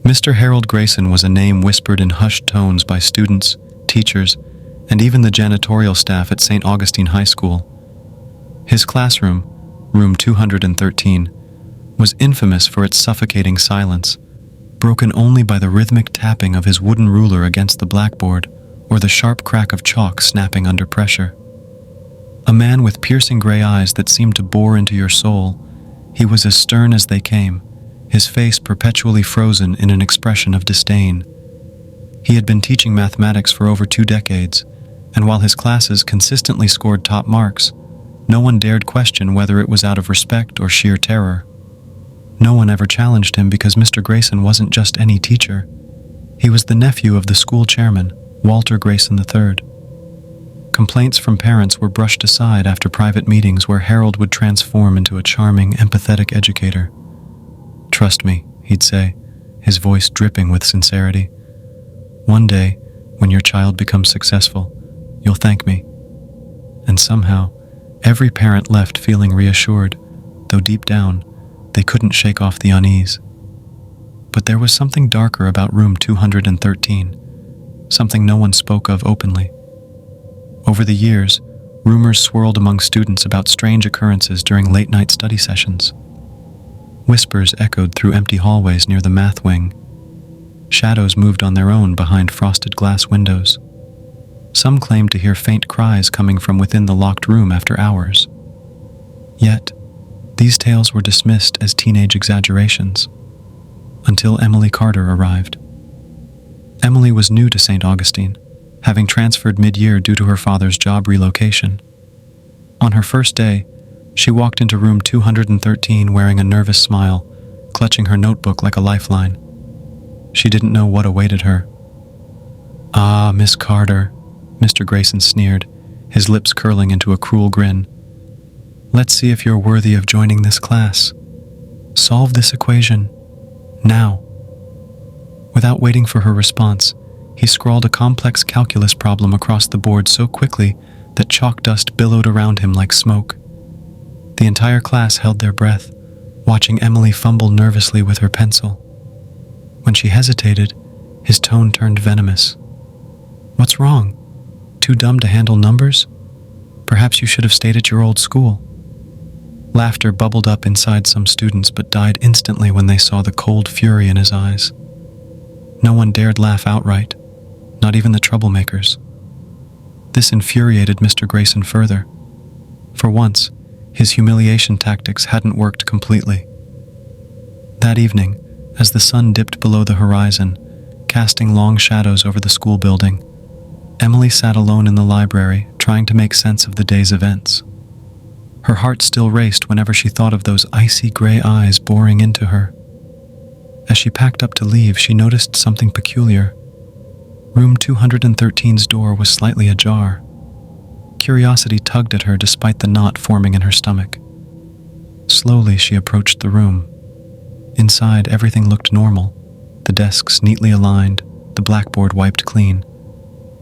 Mr. Harold Grayson was a name whispered in hushed tones by students, teachers, and even the janitorial staff at St. Augustine High School. His classroom, room 213, was infamous for its suffocating silence, broken only by the rhythmic tapping of his wooden ruler against the blackboard or the sharp crack of chalk snapping under pressure. A man with piercing gray eyes that seemed to bore into your soul, he was as stern as they came, his face perpetually frozen in an expression of disdain. He had been teaching mathematics for over 2 decades, and while his classes consistently scored top marks, no one dared question whether it was out of respect or sheer terror. No one ever challenged him because Mr. Grayson wasn't just any teacher. He was the nephew of the school chairman, Walter Grayson III. Complaints from parents were brushed aside after private meetings where Harold would transform into a charming, empathetic educator. "Trust me," he'd say, his voice dripping with sincerity. "One day, when your child becomes successful, you'll thank me." And somehow, every parent left feeling reassured, though deep down, they couldn't shake off the unease. But there was something darker about room 213, something no one spoke of openly. Over the years, rumors swirled among students about strange occurrences during late-night study sessions. Whispers echoed through empty hallways near the math wing. Shadows moved on their own behind frosted glass windows. Some claimed to hear faint cries coming from within the locked room after hours. Yet, these tales were dismissed as teenage exaggerations, until Emily Carter arrived. Emily was new to St. Augustine, having transferred mid-year due to her father's job relocation. On her first day, she walked into room 213 wearing a nervous smile, clutching her notebook like a lifeline. She didn't know what awaited her. "Ah, Miss Carter," Mr. Grayson sneered, his lips curling into a cruel grin. "Let's see if you're worthy of joining this class. Solve this equation, now." Without waiting for her response, he scrawled a complex calculus problem across the board so quickly that chalk dust billowed around him like smoke. The entire class held their breath, watching Emily fumble nervously with her pencil. When she hesitated, his tone turned venomous. "What's wrong? Too dumb to handle numbers? Perhaps you should have stayed at your old school." Laughter bubbled up inside some students but died instantly when they saw the cold fury in his eyes. No one dared laugh outright, not even the troublemakers. This infuriated Mr. Grayson further. For once, his humiliation tactics hadn't worked completely. That evening, as the sun dipped below the horizon, casting long shadows over the school building, Emily sat alone in the library, trying to make sense of the day's events. Her heart still raced whenever she thought of those icy gray eyes boring into her. As she packed up to leave, she noticed something peculiar. Room 213's door was slightly ajar. Curiosity tugged at her despite the knot forming in her stomach. Slowly, she approached the room. Inside, everything looked normal, the desks neatly aligned, the blackboard wiped clean.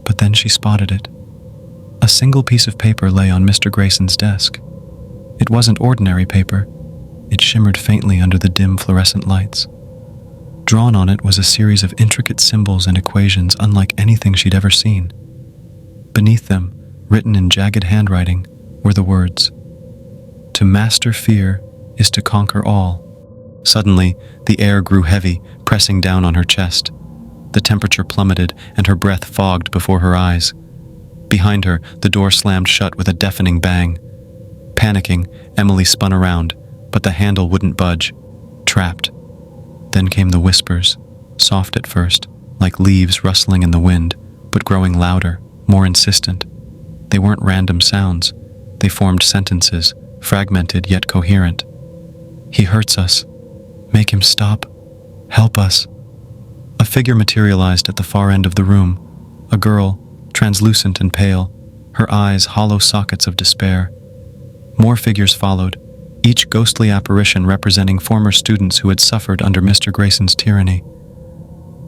But then she spotted it. A single piece of paper lay on Mr. Grayson's desk. It wasn't ordinary paper. It shimmered faintly under the dim fluorescent lights. Drawn on it was a series of intricate symbols and equations unlike anything she'd ever seen. Beneath them, written in jagged handwriting, were the words, "To master fear is to conquer all." Suddenly, the air grew heavy, pressing down on her chest. The temperature plummeted, and her breath fogged before her eyes. Behind her, the door slammed shut with a deafening bang. Panicking, Emily spun around, but the handle wouldn't budge. Trapped. Then came the whispers, soft at first, like leaves rustling in the wind, but growing louder, more insistent. They weren't random sounds. They formed sentences, fragmented yet coherent. "He hurts us. Make him stop. Help us." A figure materialized at the far end of the room, a girl, translucent and pale, her eyes hollow sockets of despair. More figures followed, each ghostly apparition representing former students who had suffered under Mr. Grayson's tyranny.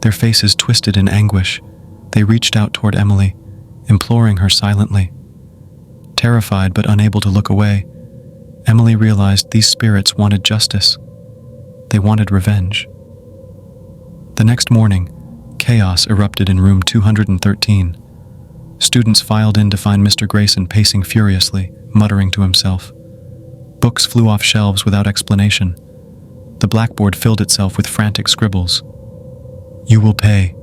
Their faces twisted in anguish, they reached out toward Emily, imploring her silently. Terrified but unable to look away, Emily realized these spirits wanted justice. They wanted revenge. The next morning, chaos erupted in room 213. Students filed in to find Mr. Grayson pacing furiously, muttering to himself. Books flew off shelves without explanation. The blackboard filled itself with frantic scribbles. "You will pay."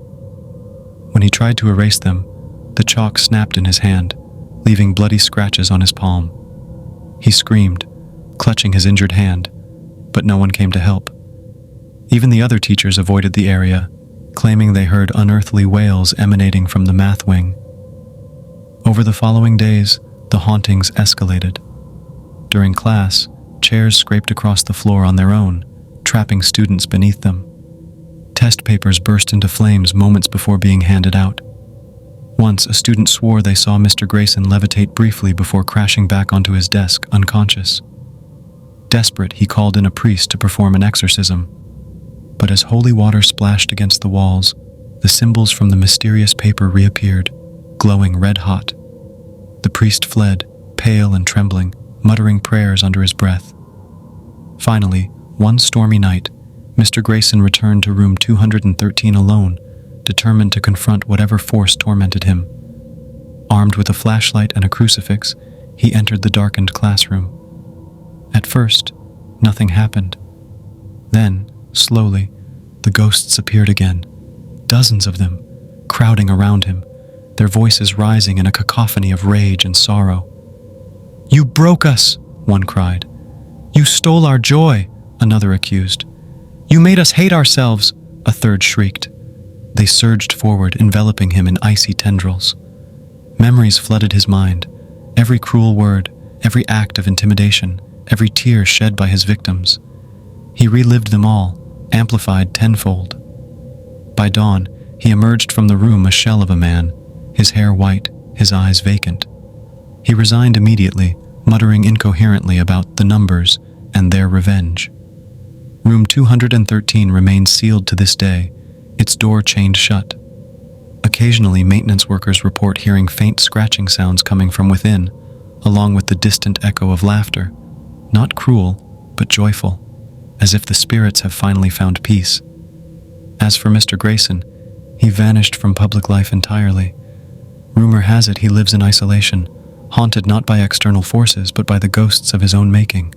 When he tried to erase them, the chalk snapped in his hand, leaving bloody scratches on his palm. He screamed, clutching his injured hand, but no one came to help. Even the other teachers avoided the area, claiming they heard unearthly wails emanating from the math wing. Over the following days, the hauntings escalated. During class, chairs scraped across the floor on their own, trapping students beneath them. Test papers burst into flames moments before being handed out. Once, a student swore they saw Mr. Grayson levitate briefly before crashing back onto his desk, unconscious. Desperate, he called in a priest to perform an exorcism. But as holy water splashed against the walls, the symbols from the mysterious paper reappeared, glowing red-hot. The priest fled, pale and trembling, muttering prayers under his breath. Finally, one stormy night, Mr. Grayson returned to room 213 alone, determined to confront whatever force tormented him. Armed with a flashlight and a crucifix, he entered the darkened classroom. At first, nothing happened. Then, slowly, the ghosts appeared again, dozens of them, crowding around him, their voices rising in a cacophony of rage and sorrow. "You broke us," one cried. "You stole our joy," another accused. "You made us hate ourselves," a third shrieked. They surged forward, enveloping him in icy tendrils. Memories flooded his mind, every cruel word, every act of intimidation, every tear shed by his victims. He relived them all, amplified tenfold. By dawn, he emerged from the room a shell of a man, his hair white, his eyes vacant. He resigned immediately, muttering incoherently about the numbers and their revenge. Room 213 remains sealed to this day, its door chained shut. Occasionally, maintenance workers report hearing faint scratching sounds coming from within, along with the distant echo of laughter, not cruel, but joyful, as if the spirits have finally found peace. As for Mr. Grayson, he vanished from public life entirely. Rumor has it he lives in isolation, haunted not by external forces but by the ghosts of his own making.